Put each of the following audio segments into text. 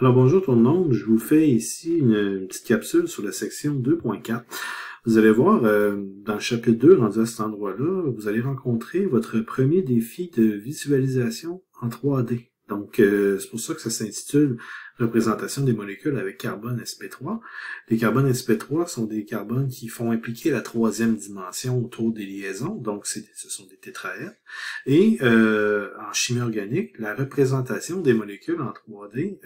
Alors bonjour tout le monde, je vous fais ici une petite capsule sur la section 2.4. Vous allez voir, dans le chapitre 2, rendu à cet endroit-là, vous allez rencontrer votre premier défi de visualisation en 3D. Donc, c'est pour ça que ça s'intitule Représentation des molécules avec carbone sp3. Les carbones sp3 sont des carbones qui font impliquer la troisième dimension autour des liaisons, donc ce sont des tétraèdres. Et en chimie organique, la représentation des molécules en 3D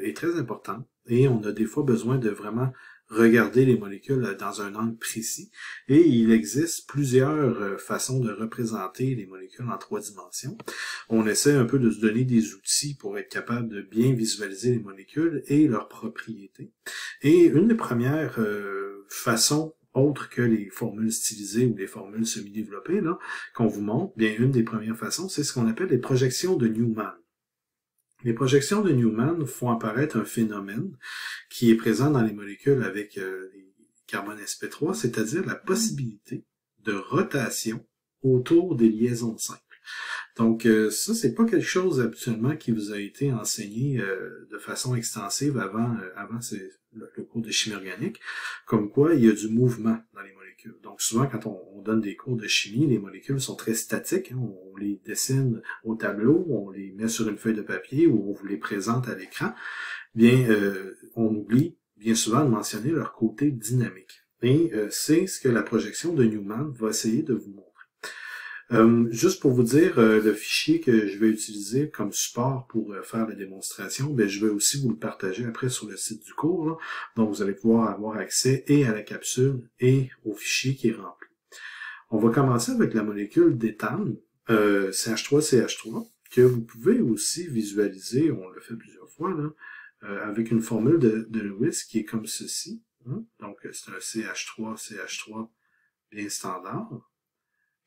est très importante. Et on a des fois besoin de vraiment regarder les molécules dans un angle précis. Et il existe plusieurs façons de représenter les molécules en 3 dimensions. On essaie un peu de se donner des outils pour être capable de bien visualiser les molécules et leurs propriétés. Et une des premières façons autres que les formules stylisées ou les formules semi-développées là qu'on vous montre, bien une des premières façons, c'est ce qu'on appelle les projections de Newman. Les projections de Newman font apparaître un phénomène qui est présent dans les molécules avec les carbones sp3, c'est-à-dire la possibilité de rotation autour des liaisons simples. Donc ça, c'est pas quelque chose habituellement qui vous a été enseigné de façon extensive avant le cours de chimie organique, comme quoi il y a du mouvement dans les molécules. Donc souvent, quand on donne des cours de chimie, les molécules sont très statiques, hein, on les dessine au tableau, on les met sur une feuille de papier ou on vous les présente à l'écran, bien on oublie bien souvent de mentionner leur côté dynamique. Et c'est ce que la projection de Newman va essayer de vous montrer. Juste pour vous dire, le fichier que je vais utiliser comme support pour faire la démonstration, ben, je vais aussi vous le partager après sur le site du cours. Là. Donc, vous allez pouvoir avoir accès et à la capsule et au fichier qui est rempli. On va commencer avec la molécule d'éthane, CH3CH3, que vous pouvez aussi visualiser, on l'a fait plusieurs fois, là, avec une formule de Lewis qui est comme ceci. Hein? Donc, c'est un CH3CH3 bien standard.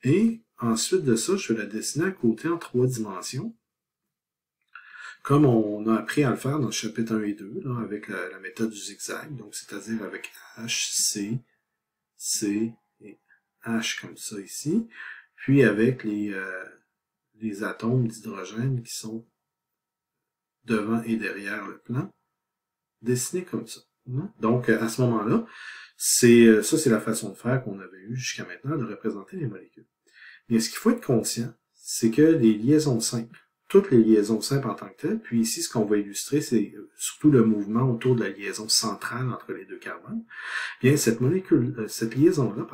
Et ensuite de ça, je vais la dessiner à côté en 3 dimensions, comme on a appris à le faire dans le chapitre 1 et 2, là, avec la méthode du zigzag, donc c'est-à-dire avec H, C, C et H comme ça ici, puis avec les atomes d'hydrogène qui sont devant et derrière le plan, dessinés comme ça. Donc à ce moment-là, ça c'est la façon de faire qu'on avait eu jusqu'à maintenant de représenter les molécules. Mais ce qu'il faut être conscient, c'est que les liaisons simples, toutes les liaisons simples en tant que telles, puis ici ce qu'on va illustrer, c'est surtout le mouvement autour de la liaison centrale entre les deux carbones, bien cette liaison-là,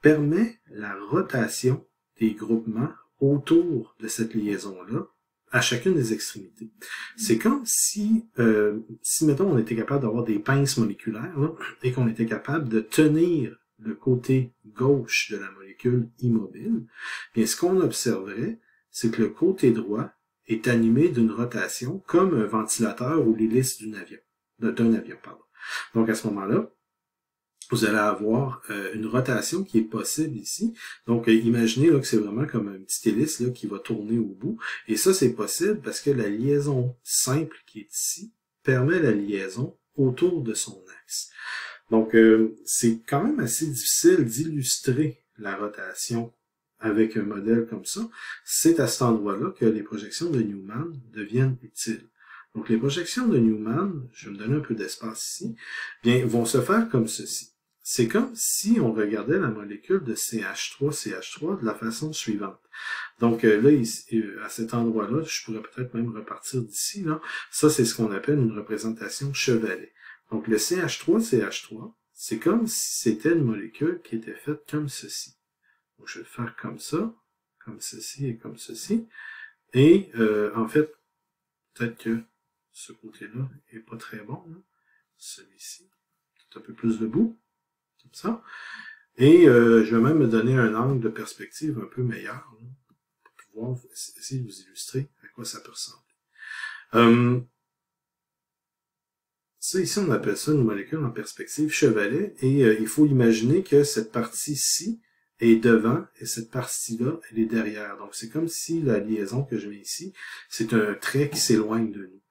permet la rotation des groupements autour de cette liaison-là à chacune des extrémités. C'est comme si, mettons, on était capable d'avoir des pinces moléculaires là, et qu'on était capable de tenir le côté gauche de la molécule immobile, bien ce qu'on observerait, c'est que le côté droit est animé d'une rotation comme un ventilateur ou l'hélice d'un avion. Donc à ce moment-là, vous allez avoir une rotation qui est possible ici. Donc imaginez là, que c'est vraiment comme un petit hélice là, qui va tourner au bout. Et ça, c'est possible parce que la liaison simple qui est ici permet la liaison autour de son axe. Donc, c'est quand même assez difficile d'illustrer la rotation avec un modèle comme ça. C'est à cet endroit-là que les projections de Newman deviennent utiles. Donc, les projections de Newman, je vais me donner un peu d'espace ici, bien, vont se faire comme ceci. C'est comme si on regardait la molécule de CH3 de la façon suivante. Donc là, ici, à cet endroit-là, je pourrais peut-être même repartir d'ici. Là. Ça, c'est ce qu'on appelle une représentation chevalet. Donc, le CH3, c'est comme si c'était une molécule qui était faite comme ceci. Donc, je vais le faire comme ça, comme ceci et comme ceci. Et, en fait, peut-être que ce côté-là est pas très bon. Là. Celui-ci, tout un peu plus debout, comme ça. Et je vais même me donner un angle de perspective un peu meilleur, là, pour pouvoir essayer de vous illustrer à quoi ça peut ressembler. Ça, ici, on appelle ça une molécule en perspective chevalet, et il faut imaginer que cette partie-ci est devant, et cette partie-là, elle est derrière. Donc, c'est comme si la liaison que je mets ici, c'est un trait qui s'éloigne de nous.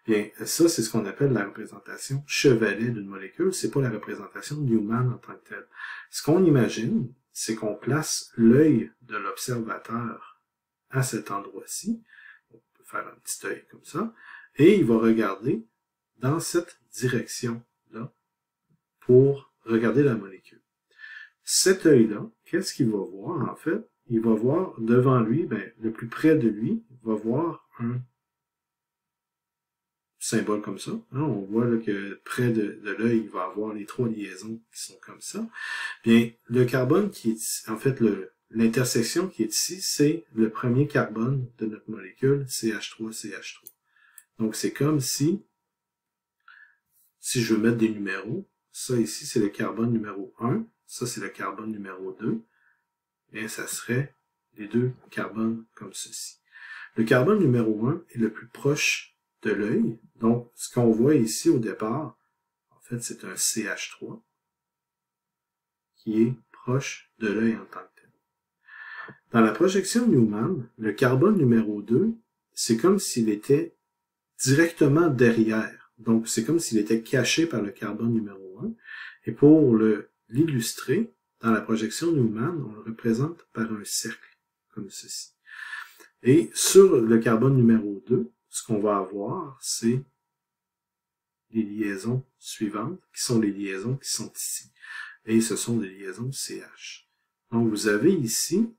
Bien, ça, c'est ce qu'on appelle la représentation chevalet d'une molécule, c'est pas la représentation de Newman en tant que telle. Ce qu'on imagine, c'est qu'on place l'œil de l'observateur à cet endroit-ci. On peut faire un petit œil comme ça, et il va regarder dans cette direction-là pour regarder la molécule. Cet œil-là, qu'est-ce qu'il va voir en fait? Il va voir devant lui, le plus près de lui, il va voir un symbole comme ça. Hein? On voit là, que près de l'œil, il va avoir les 3 liaisons qui sont comme ça. Bien, le carbone qui est en fait l'intersection qui est ici, c'est le premier carbone de notre molécule, CH3CH3. Donc, c'est comme si je veux mettre des numéros, ça ici, c'est le carbone numéro 1, ça, c'est le carbone numéro 2, et ça serait les 2 carbones comme ceci. Le carbone numéro 1 est le plus proche de l'œil, donc ce qu'on voit ici au départ, en fait, c'est un CH3 qui est proche de l'œil en tant que tel. Dans la projection Newman, le carbone numéro 2, c'est comme s'il était directement derrière. Donc, c'est comme s'il était caché par le carbone numéro 1. Et pour l'illustrer, dans la projection Newman, on le représente par un cercle, comme ceci. Et sur le carbone numéro 2, ce qu'on va avoir, c'est les liaisons suivantes, qui sont les liaisons qui sont ici. Et ce sont des liaisons CH. Donc, vous avez ici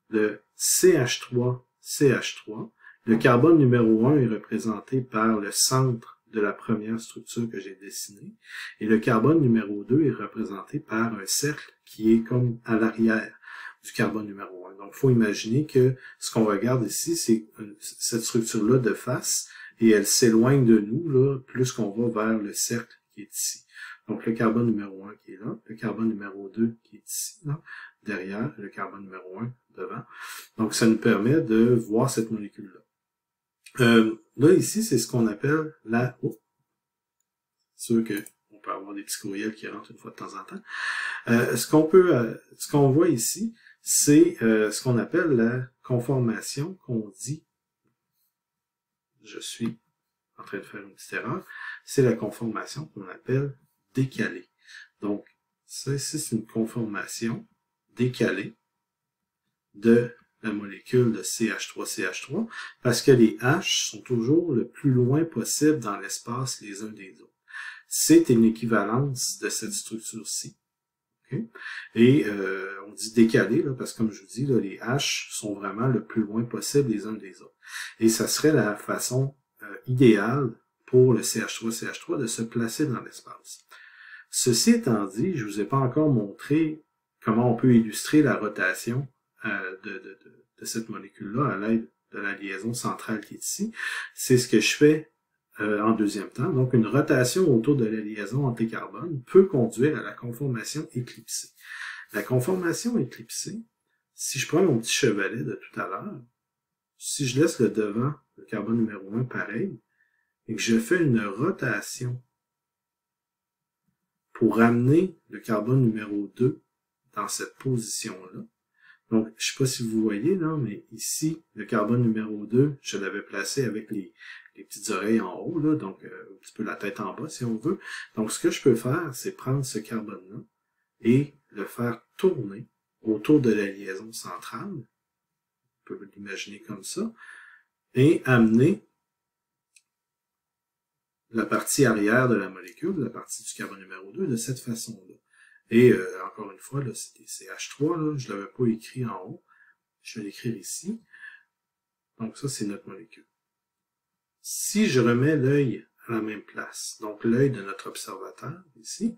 le CH3CH3. Le carbone numéro 1 est représenté par le centre de la première structure que j'ai dessinée. Et le carbone numéro 2 est représenté par un cercle qui est comme à l'arrière du carbone numéro 1. Donc, il faut imaginer que ce qu'on regarde ici, c'est cette structure-là de face, et elle s'éloigne de nous, là, plus qu'on va vers le cercle qui est ici. Donc, le carbone numéro 1 qui est là, le carbone numéro 2 qui est ici, là, derrière, le carbone numéro 1 devant. Donc, ça nous permet de voir cette molécule-là. Là, ici, c'est ce qu'on appelle la... Oh, c'est sûr qu'on peut avoir des petits courriels qui rentrent une fois de temps en temps. Ce qu'on voit ici, c'est ce qu'on appelle la conformation qu'on dit, je suis en train de faire une petite erreur, c'est la conformation qu'on appelle décalée. Donc, ça ici, c'est une conformation décalée de la molécule de CH3CH3, parce que les H sont toujours le plus loin possible dans l'espace les uns des autres. C'est une équivalence de cette structure-ci. Okay? Et on dit décalé, là, parce que comme je vous dis, là, les H sont vraiment le plus loin possible les uns des autres. Et ça serait la façon idéale pour le CH3CH3 de se placer dans l'espace. Ceci étant dit, je ne vous ai pas encore montré comment on peut illustrer la rotation de cette molécule-là à l'aide de la liaison centrale qui est ici. C'est ce que je fais en deuxième temps. Donc, une rotation autour de la liaison anticarbone peut conduire à la conformation éclipsée. La conformation éclipsée, si je prends mon petit chevalet de tout à l'heure, si je laisse le devant, le carbone numéro 1 pareil, et que je fais une rotation pour ramener le carbone numéro 2 dans cette position-là. Donc, je ne sais pas si vous voyez, là, mais ici, le carbone numéro 2, je l'avais placé avec les petites oreilles en haut, là, donc un petit peu la tête en bas, si on veut. Donc, ce que je peux faire, c'est prendre ce carbone-là et le faire tourner autour de la liaison centrale. On peut l'imaginer comme ça. Et amener la partie arrière de la molécule, la partie du carbone numéro 2, de cette façon-là. Et encore une fois, là, c'était CH3, là, je ne l'avais pas écrit en haut. Je vais l'écrire ici. Donc ça, c'est notre molécule. Si je remets l'œil à la même place, donc l'œil de notre observateur ici,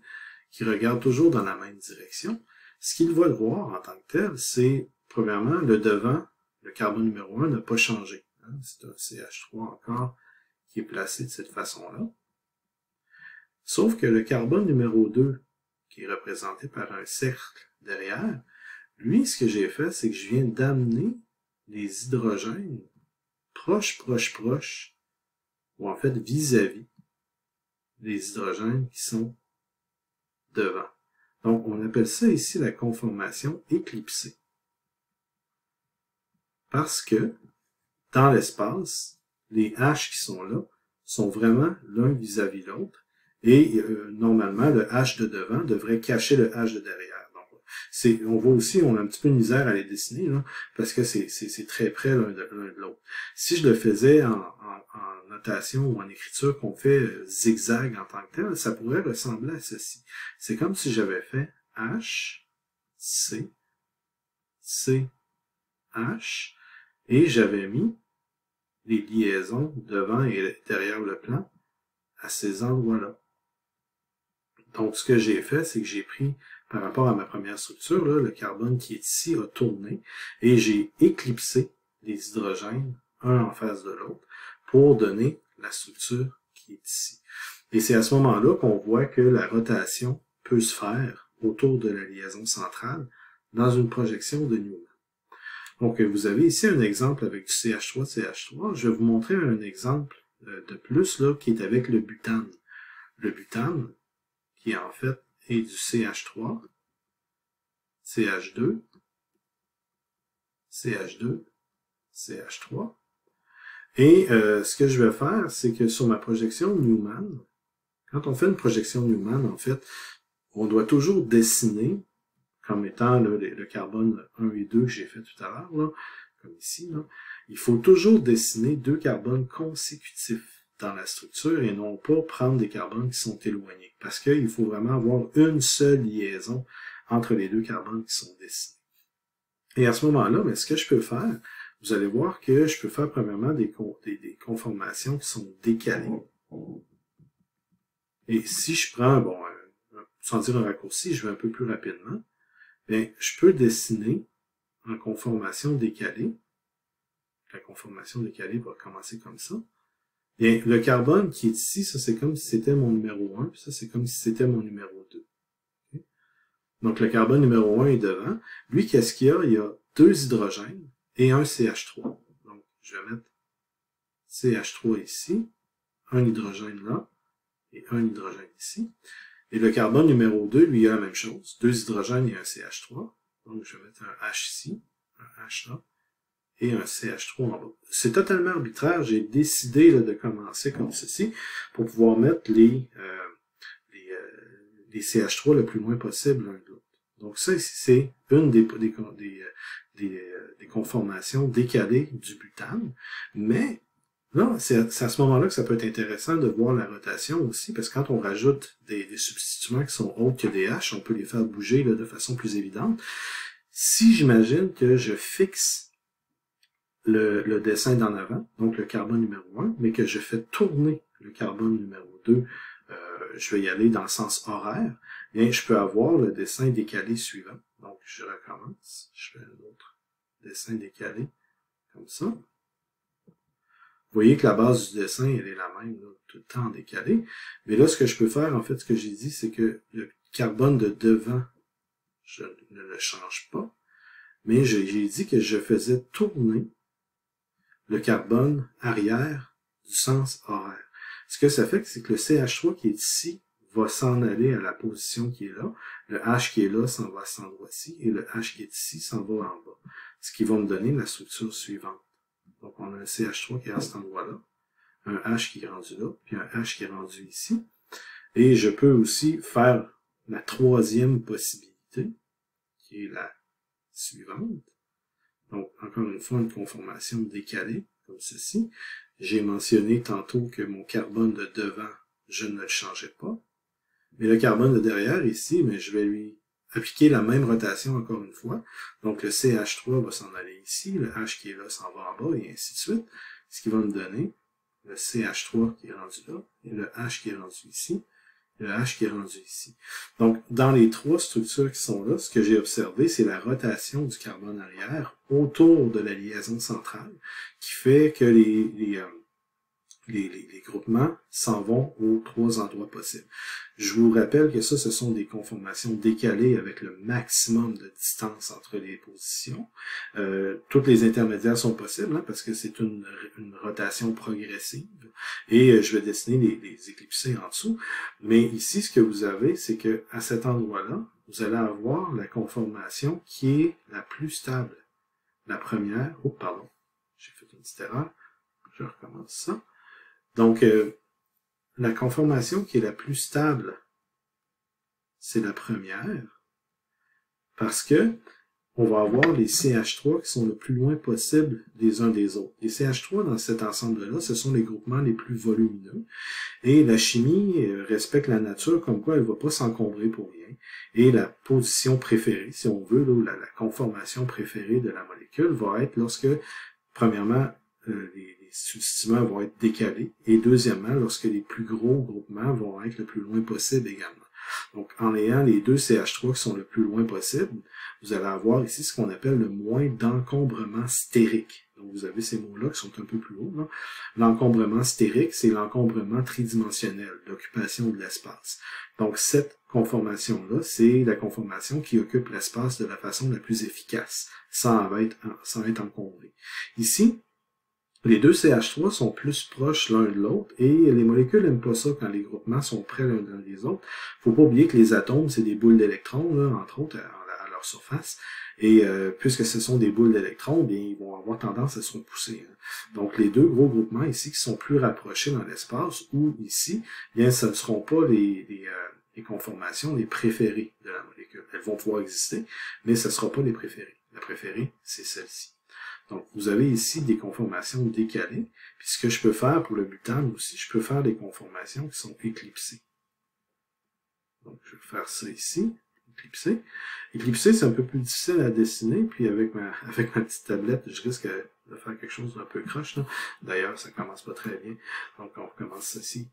qui regarde toujours dans la même direction, ce qu'il va voir en tant que tel, c'est, premièrement, le devant, le carbone numéro 1 n'a pas changé. Hein, c'est un CH3 encore qui est placé de cette façon-là. Sauf que le carbone numéro 2, qui est représenté par un cercle derrière, lui, ce que j'ai fait, c'est que je viens d'amener les hydrogènes proche, ou en fait vis-à-vis les hydrogènes qui sont devant. Donc, on appelle ça ici la conformation éclipsée. Parce que, dans l'espace, les H qui sont là sont vraiment l'un vis-à-vis l'autre, et normalement, le H de devant devrait cacher le H de derrière. Donc, On voit aussi, on a un petit peu de misère à les dessiner, là, parce que c'est très près l'un de l'autre. Si je le faisais en notation ou en écriture qu'on fait zigzag en tant que tel, ça pourrait ressembler à ceci. C'est comme si j'avais fait H, C, C, H, et j'avais mis les liaisons devant et derrière le plan à ces endroits-là. Donc, ce que j'ai fait, c'est que j'ai pris, par rapport à ma première structure, là, le carbone qui est ici a tourné, et j'ai éclipsé les hydrogènes, un en face de l'autre, pour donner la structure qui est ici. Et c'est à ce moment-là qu'on voit que la rotation peut se faire autour de la liaison centrale dans une projection de Newman. Donc, vous avez ici un exemple avec du CH3, CH3. Je vais vous montrer un exemple de plus là, qui est avec le butane. Le butane, qui en fait est du CH3, CH2, CH2, CH3. Et ce que je vais faire, c'est que sur ma projection Newman, quand on fait une projection Newman, en fait, on doit toujours dessiner comme étant là, le carbone 1 et 2 que j'ai fait tout à l'heure, comme ici, là. Il faut toujours dessiner deux carbones consécutifs dans la structure et non pas prendre des carbones qui sont éloignés. Parce qu'il faut vraiment avoir une seule liaison entre les deux carbones qui sont dessinés. Et à ce moment-là, ce que je peux faire, vous allez voir que je peux faire premièrement des conformations qui sont décalées. Et si je prends, bon, sans dire un raccourci, je vais un peu plus rapidement, bien, je peux dessiner en conformation décalée. La conformation décalée va commencer comme ça. Bien, le carbone qui est ici, ça c'est comme si c'était mon numéro 1, puis ça c'est comme si c'était mon numéro 2. Okay? Donc le carbone numéro 1 est devant. Lui, qu'est-ce qu'il y a? Il y a deux hydrogènes et un CH3. Donc, je vais mettre CH3 ici, un hydrogène là, et un hydrogène ici. Et le carbone numéro 2, lui, il a la même chose. Deux hydrogènes et un CH3. Donc, je vais mettre un H ici, un H là, et un CH3 en bas. C'est totalement arbitraire. J'ai décidé là, de commencer comme ceci pour pouvoir mettre les CH3 le plus loin possible l'un de l'autre. Donc ça ici, c'est une des conformations décalées du butane. Mais là, c'est à ce moment-là que ça peut être intéressant de voir la rotation aussi, parce que quand on rajoute des substituants qui sont autres que des H, on peut les faire bouger là, de façon plus évidente. Si j'imagine que je fixe le dessin d'en avant, donc le carbone numéro 1, mais que je fais tourner le carbone numéro 2, je vais y aller dans le sens horaire, bien, je peux avoir le dessin décalé suivant. Donc, je recommence, je fais un autre dessin décalé, comme ça. Vous voyez que la base du dessin, elle est la même, là, tout le temps décalé. Mais là, ce que je peux faire, en fait, ce que j'ai dit, c'est que le carbone de devant, je ne le change pas, mais j'ai dit que je faisais tourner le carbone arrière du sens horaire. Ce que ça fait, c'est que le CH3 qui est ici va s'en aller à la position qui est là. Le H qui est là s'en va à cet endroit-ci. Et le H qui est ici s'en va en bas. Ce qui va me donner la structure suivante. Donc, on a un CH3 qui est à cet endroit-là. Un H qui est rendu là. Puis un H qui est rendu ici. Et je peux aussi faire la troisième possibilité, qui est la suivante. Donc, encore une fois, une conformation décalée, comme ceci. J'ai mentionné tantôt que mon carbone de devant, je ne le changeais pas. Mais le carbone de derrière, ici, mais je vais lui appliquer la même rotation encore une fois. Donc, le CH3 va s'en aller ici, le H qui est là s'en va en bas, et ainsi de suite. Ce qui va me donner le CH3 qui est rendu là, et le H qui est rendu ici, et le H qui est rendu ici. Donc, dans les trois structures qui sont là, ce que j'ai observé, c'est la rotation du carbone arrière autour de la liaison centrale, qui fait que les groupements s'en vont aux trois endroits possibles. Je vous rappelle que ça, ce sont des conformations décalées avec le maximum de distance entre les positions. Toutes les intermédiaires sont possibles, hein, parce que c'est une rotation progressive. Et je vais dessiner les éclipsés en dessous. Mais ici, ce que vous avez, c'est que à cet endroit-là, vous allez avoir la conformation qui est la plus stable. La première, oh pardon, j'ai fait une petite erreur. Je recommence ça. Donc, la conformation qui est la plus stable, c'est la première. parce que on va avoir les CH3 qui sont le plus loin possible des uns des autres. Les CH3 dans cet ensemble-là, ce sont les groupements les plus volumineux. Et la chimie respecte la nature comme quoi elle ne va pas s'encombrer pour rien. Et la position préférée, si on veut, là, la conformation préférée de la molécule va être lorsque, premièrement, les substituants vont être décalés, et deuxièmement, lorsque les plus gros groupements vont être le plus loin possible également. Donc, en ayant les deux CH3 qui sont le plus loin possible, vous allez avoir ici ce qu'on appelle le moins d'encombrement stérique. Donc, vous avez ces mots-là qui sont un peu plus hauts. L'encombrement stérique, c'est l'encombrement tridimensionnel, l'occupation de l'espace. Donc, cette conformation-là, c'est la conformation qui occupe l'espace de la façon la plus efficace, sans être encombré. Ici, les deux CH3 sont plus proches l'un de l'autre et les molécules n'aiment pas ça quand les groupements sont près l'un des autres. Faut pas oublier que les atomes, c'est des boules d'électrons, entre autres, à leur surface. Et puisque ce sont des boules d'électrons, bien, ils vont avoir tendance à se repousser. Donc, les deux gros groupements ici qui sont plus rapprochés dans l'espace ou ici, bien, ce ne seront pas les conformations les préférées de la molécule. Elles vont pouvoir exister, mais ce ne sera pas les préférées. La préférée, c'est celle-ci. Donc, vous avez ici des conformations décalées. Puis ce que je peux faire pour le butane aussi, je peux faire des conformations qui sont éclipsées. Donc, je vais faire ça ici, éclipsé. Éclipsé, c'est un peu plus difficile à dessiner, puis avec ma petite tablette, je risque de faire quelque chose d'un peu croche. D'ailleurs, ça commence pas très bien. Donc, on recommence ceci.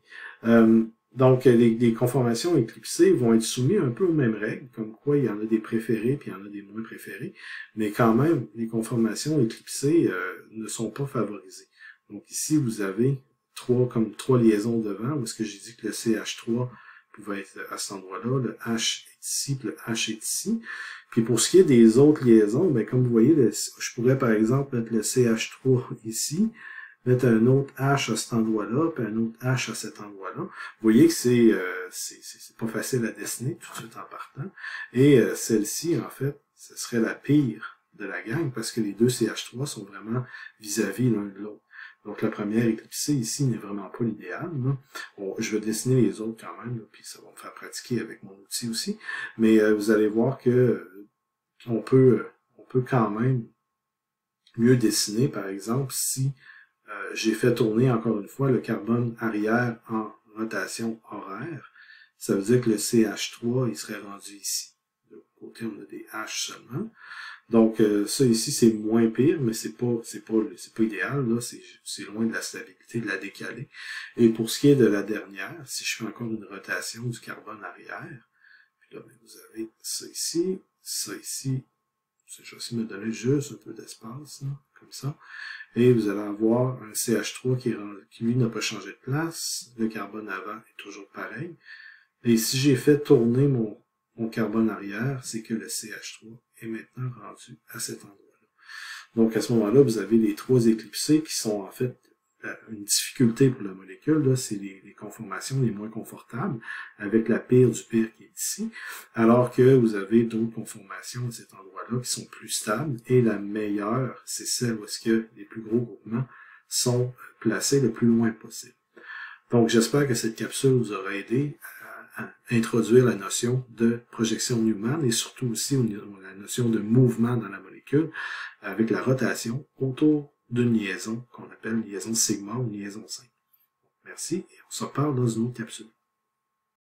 Donc, les conformations éclipsées vont être soumises un peu aux mêmes règles, comme quoi il y en a des préférés puis il y en a des moins préférés, mais quand même, les conformations éclipsées ne sont pas favorisées. Donc ici, vous avez trois liaisons devant, où est-ce que j'ai dit que le CH3 pouvait être à cet endroit-là, le H est ici, puis le H est ici. Puis pour ce qui est des autres liaisons, ben comme vous voyez, je pourrais par exemple mettre le CH3 ici, mettre un autre H à cet endroit-là, puis un autre H à cet endroit-là. Vous voyez que c'est pas facile à dessiner tout de suite en partant. Et celle-ci, en fait, ce serait la pire de la gang, parce que les deux CH3 sont vraiment vis-à-vis l'un de l'autre. Donc la première éclipsée ici n'est vraiment pas l'idéal. Bon, je vais dessiner les autres quand même, là, puis ça va me faire pratiquer avec mon outil aussi. Mais vous allez voir que on peut quand même mieux dessiner, par exemple, si j'ai fait tourner encore une fois le carbone arrière en rotation horaire. Ça veut dire que le CH3, il serait rendu ici. De l'autre côté, on a des H seulement. Donc, ça ici, c'est moins pire, mais c'est pas idéal, là. C'est loin de la stabilité, de la décaler. Et pour ce qui est de la dernière, si je fais encore une rotation du carbone arrière, puis là, vous avez ça ici. Je vais essayer de me donner juste un peu d'espace, comme ça. Et vous allez avoir un CH3 qui lui, n'a pas changé de place. Le carbone avant est toujours pareil. Et si j'ai fait tourner mon carbone arrière, c'est que le CH3 est maintenant rendu à cet endroit-là. Donc, à ce moment-là, vous avez les trois éclipsés qui sont en fait une difficulté pour la molécule, c'est les conformations les moins confortables, avec la pire du pire qui est ici, alors que vous avez d'autres conformations à cet endroit-là qui sont plus stables, et la meilleure, c'est celle où est-ce que les plus gros groupements sont placés le plus loin possible. Donc, j'espère que cette capsule vous aura aidé à introduire la notion de projection Newman et surtout aussi la notion de mouvement dans la molécule avec la rotation autour d'une liaison qu'on appelle liaison sigma ou liaison simple. Merci et on se reparle dans une autre capsule.